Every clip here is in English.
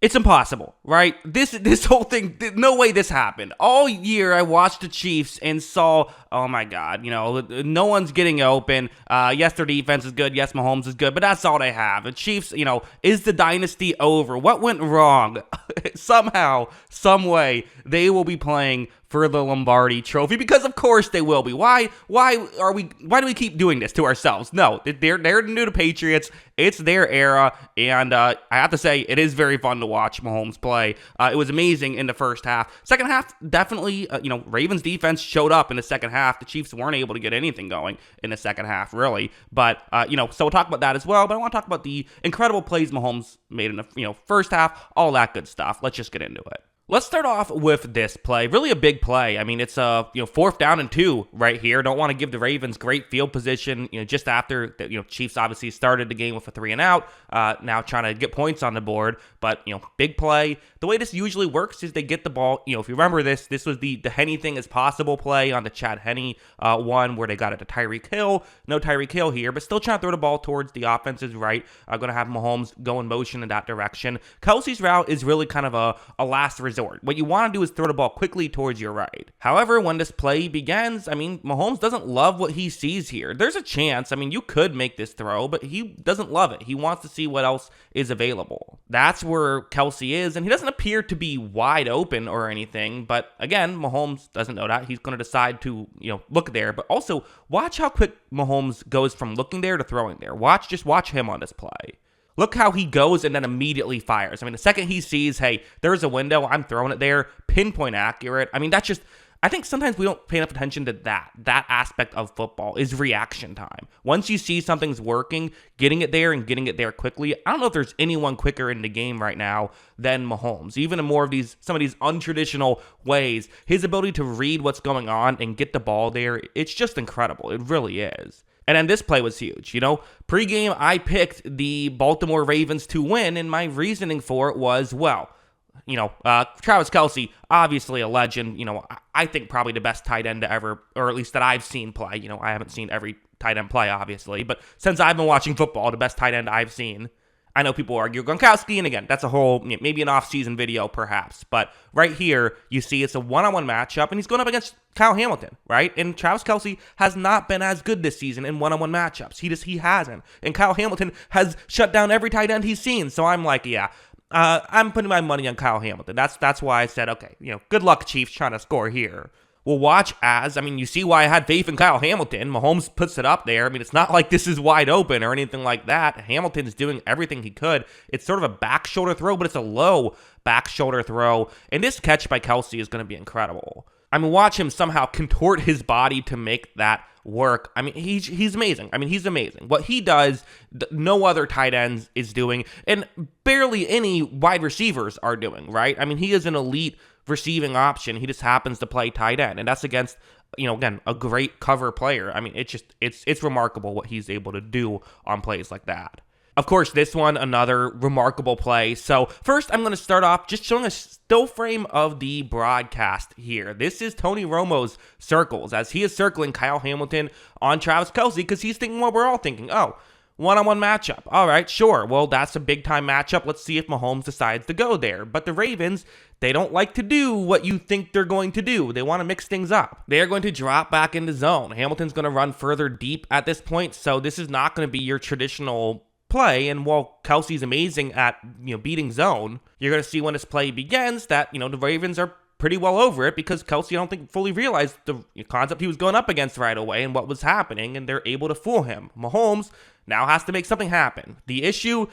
It's impossible, right? This whole thing, no way this happened. All year I watched the Chiefs and saw, oh my God, no one's getting open. Yes, their defense is good. Yes, Mahomes is good, but that's all they have. The Chiefs, is the dynasty over? What went wrong? Somehow, some way, they will be playing for the Lombardi Trophy, because of course they will be. Why do we keep doing this to ourselves? No, they're new to Patriots. It's their era, and I have to say, it is very fun to watch Mahomes play. It was amazing in the first half. Second half, definitely, Ravens defense showed up in the second half. The Chiefs weren't able to get anything going in the second half, really. But, so we'll talk about that as well. But I want to talk about the incredible plays Mahomes made in the, first half, all that good stuff. Let's just get into it. Let's start off with this play. Really a big play. I mean, it's a 4th down and 2 right here. Don't want to give the Ravens great field position. Just after the Chiefs obviously started the game with a 3 and out. Now trying to get points on the board, but big play. The way this usually works is they get the ball. If you remember this was the Henne thing is possible play on the Chad Henne one where they got it to Tyreek Hill. No Tyreek Hill here, but still trying to throw the ball towards the offense's right. Going to have Mahomes go in motion in that direction. Kelce's route is really kind of a last resort. What you want to do is throw the ball quickly towards your right. However, when this play begins, Mahomes doesn't love what he sees here. There's a chance, you could make this throw, but he doesn't love it. He wants to see what else is available. That's where Kelce is, and he doesn't appear to be wide open or anything, but again, Mahomes doesn't know that. He's going to decide to, look there, but also watch how quick Mahomes goes from looking there to throwing there. Just watch him on this play. Look how he goes and then immediately fires. The second he sees, hey, there's a window, I'm throwing it there, pinpoint accurate. I think sometimes we don't pay enough attention to that aspect of football is reaction time. Once you see something's working, getting it there and getting it there quickly. I don't know if there's anyone quicker in the game right now than Mahomes. Even in more of some of these untraditional ways, his ability to read what's going on and get the ball there, it's just incredible. It really is. And then this play was huge. Pre-game, I picked the Baltimore Ravens to win, and my reasoning for it was, Travis Kelce, obviously a legend. I think probably the best tight end to ever, or at least that I've seen play. I haven't seen every tight end play, obviously, but since I've been watching football, the best tight end I've seen. I know people argue Gronkowski, and again, that's a whole, maybe an off-season video, perhaps. But right here, you see it's a one-on-one matchup, and he's going up against Kyle Hamilton, right? And Travis Kelce has not been as good this season in one-on-one matchups. He hasn't. And Kyle Hamilton has shut down every tight end he's seen. So I'm like, I'm putting my money on Kyle Hamilton. That's why I said, okay, good luck, Chiefs, trying to score here. Well, watch as, you see why I had faith in Kyle Hamilton. Mahomes puts it up there. It's not like this is wide open or anything like that. Hamilton is doing everything he could. It's sort of a back shoulder throw, but it's a low back shoulder throw. And this catch by Kelce is going to be incredible. Watch him somehow contort his body to make that work. He's amazing. He's amazing. What he does, no other tight ends is doing, and barely any wide receivers are doing, right? He is an elite receiving option. He just happens to play tight end, and that's against, again, a great cover player. It's remarkable what he's able to do on plays like that. Of course, this one, another remarkable play. So first, I'm going to start off just showing a still frame of the broadcast here. This is Tony Romo's circles, as he is circling Kyle Hamilton on Travis Kelce, because he's thinking what we're all thinking. Oh, one-on-one matchup. All right, sure. Well, that's a big-time matchup. Let's see if Mahomes decides to go there. But the Ravens, they don't like to do what you think they're going to do. They want to mix things up. They are going to drop back into zone. Hamilton's going to run further deep at this point, so this is not going to be your traditional play. And while Kelce's amazing at beating zone, you're going to see when this play begins that the Ravens are pretty well over it, because Kelce, I don't think, fully realized the concept he was going up against right away and what was happening, and they're able to fool him. Mahomes now has to make something happen. The issue,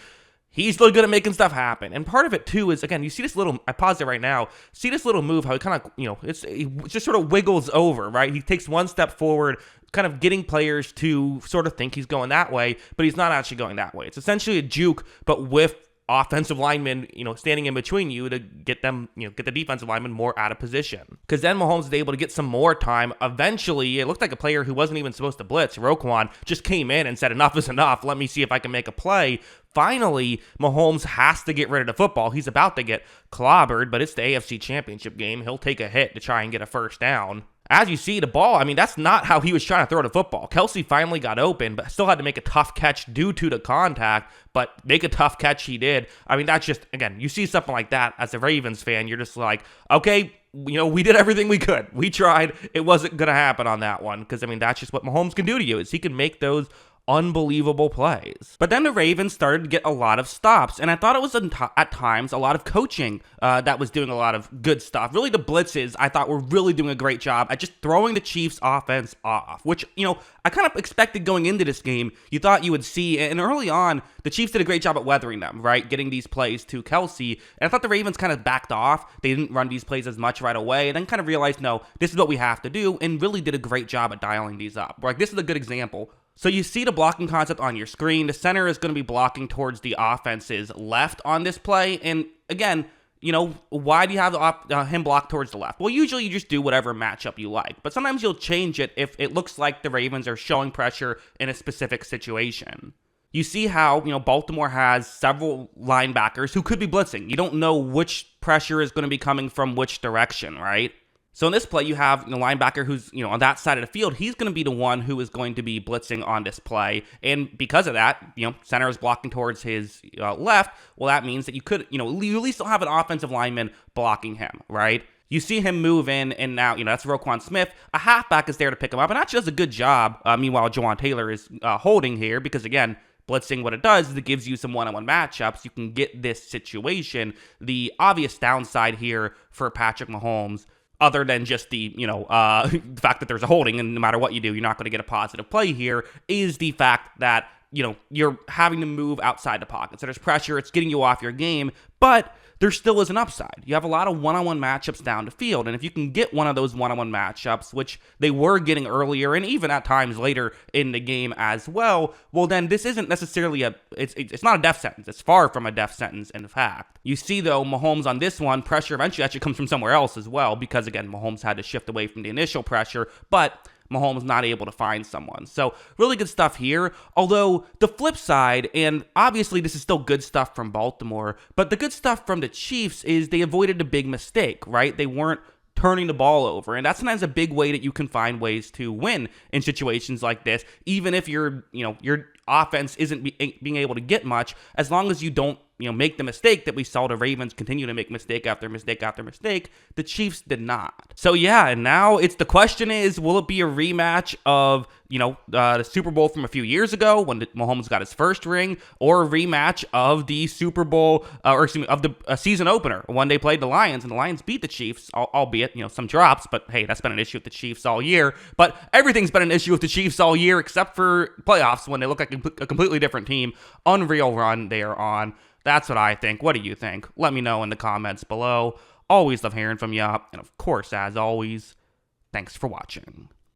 he's really good at making stuff happen. And part of it, too, is, again, you see this little, I pause it right now, see this little move, how he kind of, it just sort of wiggles over, right? He takes one step forward, kind of getting players to sort of think he's going that way, but he's not actually going that way. It's essentially a juke, but with offensive linemen, standing in between you to get them, get the defensive linemen more out of position. Because then Mahomes is able to get some more time. Eventually, it looked like a player who wasn't even supposed to blitz, Roquan, just came in and said, enough is enough. Let me see if I can make a play. Finally, Mahomes has to get rid of the football. He's about to get clobbered, but it's the AFC Championship game. He'll take a hit to try and get a first down. As you see, the ball, I mean, that's not how he was trying to throw the football. Kelce finally got open, but still had to make a tough catch due to the contact, but make a tough catch he did. I mean, that's just, again, you see something like that as a Ravens fan, you're just like, okay, we did everything we could. We tried. It wasn't going to happen on that one because, I mean, that's just what Mahomes can do to you is he can make those unbelievable plays. But then the Ravens started to get a lot of stops, and I thought it was at times a lot of coaching that was doing a lot of good stuff. Really, the blitzes I thought were really doing a great job at just throwing the Chiefs offense off, which, I kind of expected going into this game. You thought you would see, and early on, the Chiefs did a great job at weathering them, right? Getting these plays to Kelce, and I thought the Ravens kind of backed off. They didn't run these plays as much right away, and then kind of realized, no, this is what we have to do, and really did a great job at dialing these up. Like, this is a good example. So you see the blocking concept on your screen. The center is going to be blocking towards the offense's left on this play. And again, why do you have him block towards the left? Well, usually you just do whatever matchup you like. But sometimes you'll change it if it looks like the Ravens are showing pressure in a specific situation. You see how, Baltimore has several linebackers who could be blitzing. You don't know which pressure is going to be coming from which direction, right? So in this play, you have the linebacker who's, on that side of the field. He's going to be the one who is going to be blitzing on this play. And because of that, center is blocking towards his left. Well, that means that you could, you at least don't have an offensive lineman blocking him, right? You see him move in, and now, that's Roquan Smith. A halfback is there to pick him up, and actually does a good job. Meanwhile, Jawan Taylor is holding here because, again, blitzing, what it does is it gives you some one-on-one matchups. You can get this situation. The obvious downside here for Patrick Mahomes, other than just the, fact that there's a holding, and no matter what you do, you're not going to get a positive play here, is the fact that, you're having to move outside the pocket. So there's pressure, it's getting you off your game, but there still is an upside. You have a lot of one-on-one matchups down the field, and if you can get one of those one-on-one matchups, which they were getting earlier, and even at times later in the game as well, well then this isn't necessarily it's not a death sentence. It's far from a death sentence, in fact. You see, though, Mahomes on this one, pressure eventually actually comes from somewhere else as well, because again, Mahomes had to shift away from the initial pressure, but Mahomes not able to find someone. So really good stuff here. Although the flip side, and obviously this is still good stuff from Baltimore, but the good stuff from the Chiefs is they avoided a big mistake, right? They weren't turning the ball over. And that's sometimes a big way that you can find ways to win in situations like this, even if your offense isn't being able to get much, as long as you don't make the mistake that we saw the Ravens continue to make mistake after mistake after mistake. The Chiefs did not. So yeah, and now the question is, will it be a rematch of, the Super Bowl from a few years ago when Mahomes got his first ring, or a rematch of the Super Bowl, of the season opener when they played the Lions and the Lions beat the Chiefs, albeit, some drops, but hey, that's been an issue with the Chiefs all year. But everything's been an issue with the Chiefs all year except for playoffs when they look like a completely different team. Unreal run they are on. That's what I think. What do you think? Let me know in the comments below. Always love hearing from you. And of course, as always, thanks for watching.